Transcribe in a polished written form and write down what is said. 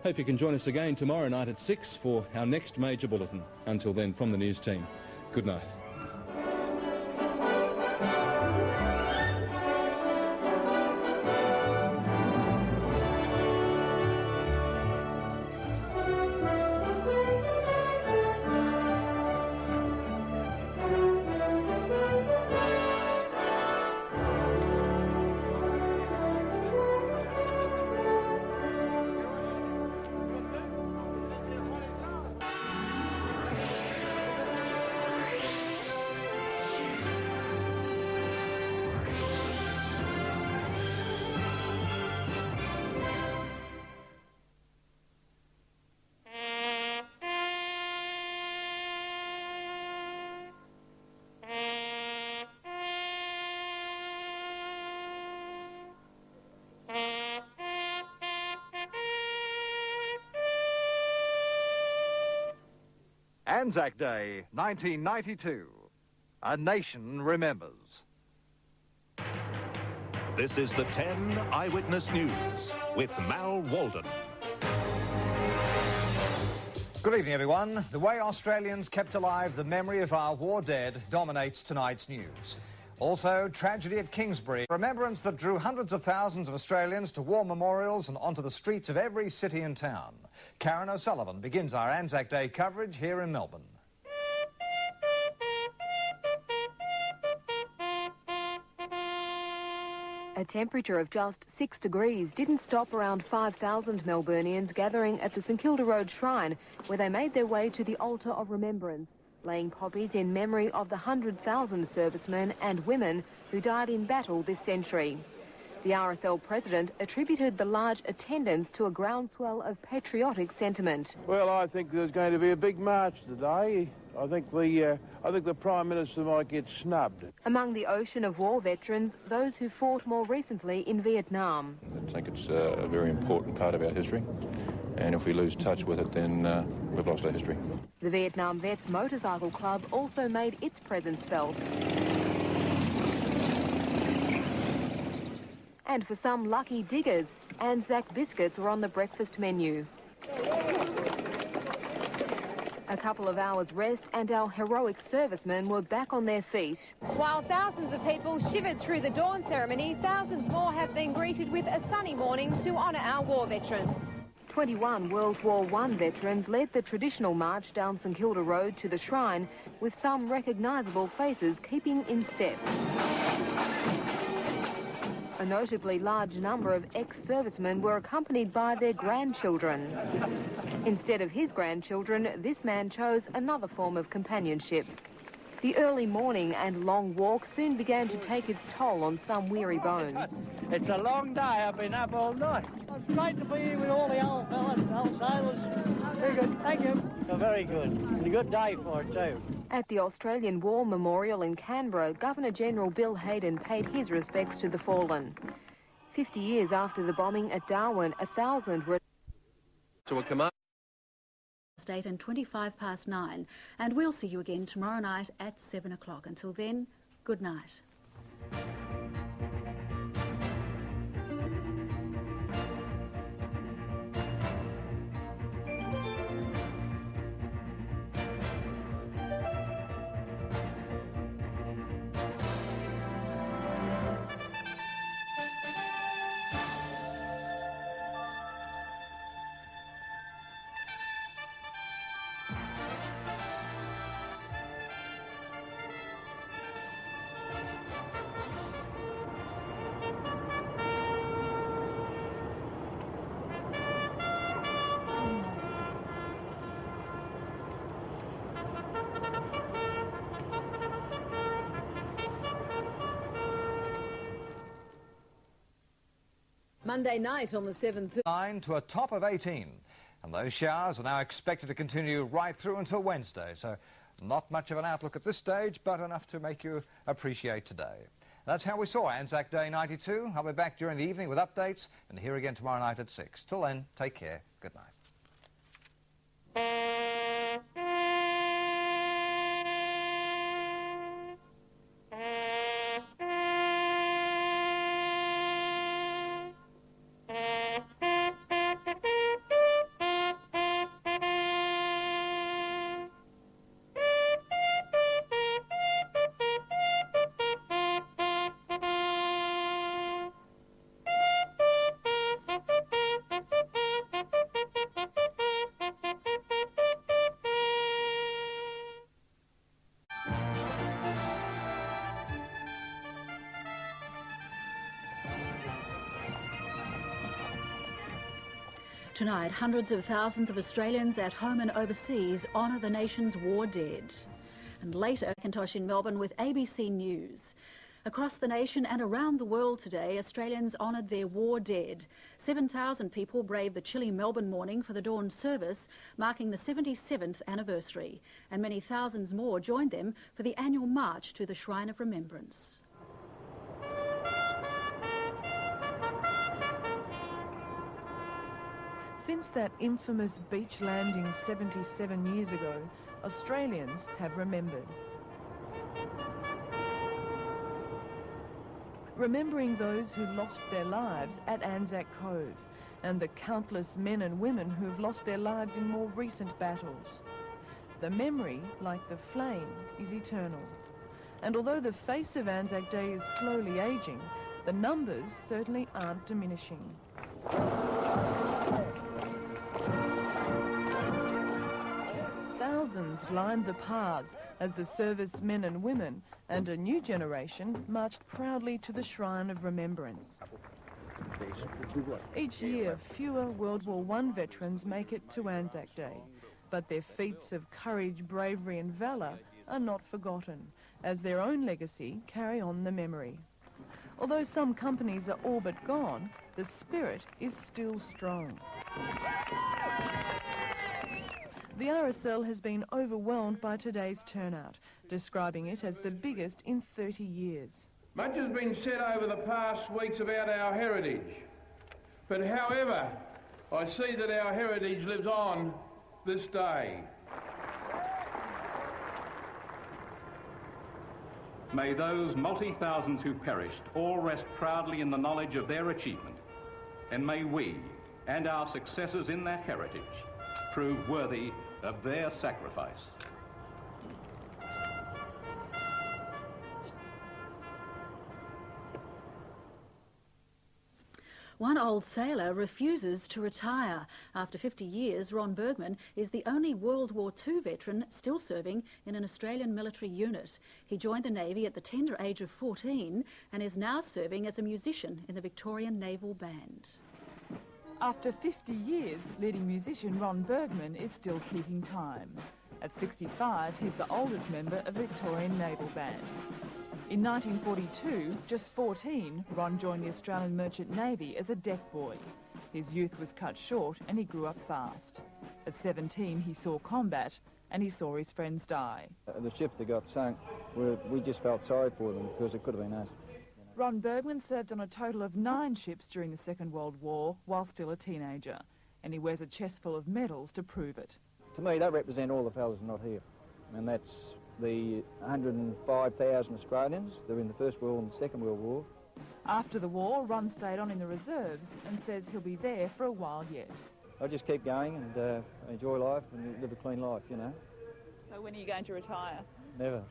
Hope you can join us again tomorrow night at 6 for our next major bulletin. Until then, from the news team, good night. Anzac Day, 1992. A nation remembers. This is the 10 Eyewitness News with Mal Walden. Good evening, everyone. The way Australians kept alive the memory of our war dead dominates tonight's news. Also, tragedy at Kingsbury, remembrance that drew hundreds of thousands of Australians to war memorials and onto the streets of every city and town. Karen O'Sullivan begins our Anzac Day coverage here in Melbourne. A temperature of just 6 degrees didn't stop around 5,000 Melburnians gathering at the St Kilda Road Shrine, where they made their way to the altar of remembrance, laying poppies in memory of the 100,000 servicemen and women who died in battle this century. The RSL president attributed the large attendance to a groundswell of patriotic sentiment. Well, I think there's going to be a big march today. I think the Prime Minister might get snubbed. Among the ocean of war veterans, those who fought more recently in Vietnam. I think it's a very important part of our history, and if we lose touch with it, then we've lost our history. The Vietnam Vets Motorcycle Club also made its presence felt. And for some lucky diggers, Anzac biscuits were on the breakfast menu. A couple of hours rest and our heroic servicemen were back on their feet. While thousands of people shivered through the dawn ceremony, thousands more have been greeted with a sunny morning to honour our war veterans. 21 World War I veterans led the traditional march down St Kilda Road to the shrine, with some recognisable faces keeping in step. A notably large number of ex-servicemen were accompanied by their grandchildren. Instead of his grandchildren, this man chose another form of companionship. The early morning and long walk soon began to take its toll on some weary bones. It's a long day. I've been up all night. It's great to be here with all the old fellas, old sailors. Very good. Thank you. Very good. And a good day for it too. At the Australian War Memorial in Canberra, Governor-General Bill Hayden paid his respects to the fallen. 50 years after the bombing at Darwin, 1,000 were... To a command. 8 and 25 past 9, and we'll see you again tomorrow night at 7 o'clock. Until then, good night. Monday night on the 7th. 9 to a top of 18. And those showers are now expected to continue right through until Wednesday. So not much of an outlook at this stage, but enough to make you appreciate today. That's how we saw Anzac Day 92. I'll be back during the evening with updates and here again tomorrow night at 6. Till then, take care. Good night. Tonight, hundreds of thousands of Australians at home and overseas honour the nation's war dead. And later, Macintosh in Melbourne with ABC News. Across the nation and around the world today, Australians honoured their war dead. 7,000 people braved the chilly Melbourne morning for the dawn service, marking the 77th anniversary. And many thousands more joined them for the annual march to the Shrine of Remembrance. Since that infamous beach landing 77 years ago, Australians have remembered. Remembering those who lost their lives at Anzac Cove and the countless men and women who have lost their lives in more recent battles. The memory, like the flame, is eternal. And although the face of Anzac Day is slowly ageing, the numbers certainly aren't diminishing. Thousands lined the paths as the servicemen and women and a new generation marched proudly to the Shrine of Remembrance. Each year, fewer World War I veterans make it to Anzac Day, but their feats of courage, bravery and valour are not forgotten, as their own legacy carry on the memory. Although some companies are all but gone, the spirit is still strong. The RSL has been overwhelmed by today's turnout, describing it as the biggest in 30 years. Much has been said over the past weeks about our heritage, but however, I see that our heritage lives on this day. May those multi-thousands who perished all rest proudly in the knowledge of their achievement, and may we and our successors in that heritage prove worthy of their sacrifice. One old sailor refuses to retire. After 50 years, Ron Bergman is the only World War II veteran still serving in an Australian military unit. He joined the Navy at the tender age of 14 and is now serving as a musician in the Victorian Naval Band. After 50 years, leading musician Ron Bergman is still keeping time. At 65, he's the oldest member of the Victorian Naval Band. In 1942, just 14, Ron joined the Australian Merchant Navy as a deck boy. His youth was cut short and he grew up fast. At 17, he saw combat and he saw his friends die. The ships that got sunk, we just felt sorry for them because it could have been us. Ron Bergman served on a total of 9 ships during the Second World War while still a teenager, and he wears a chest full of medals to prove it. To me, they represent all the fellas not here, and that's the 105,000 Australians. They're in the First World and the Second World War. After the war, Ron stayed on in the reserves and says he'll be there for a while yet. I just keep going and enjoy life and live a clean life, you know. So when are you going to retire? Never.